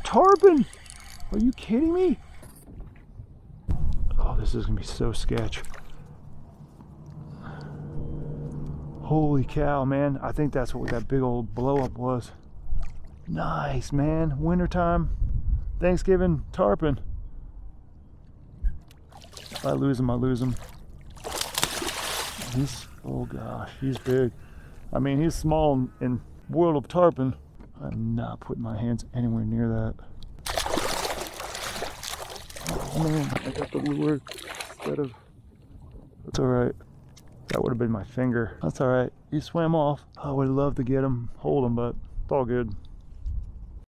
tarpon. Are you kidding me? Oh, this is gonna be so sketch. Holy cow, man. I think that's what that big old blow up was. Nice, man. Wintertime, Thanksgiving tarpon. If I lose him, I lose him. Oh gosh, he's big. I mean, he's small in world of tarpon. I'm not putting my hands anywhere near that. Oh man, I got the lure instead of... That's alright. That would have been my finger. That's alright. He swam off. I would love to get him, hold him, but it's all good.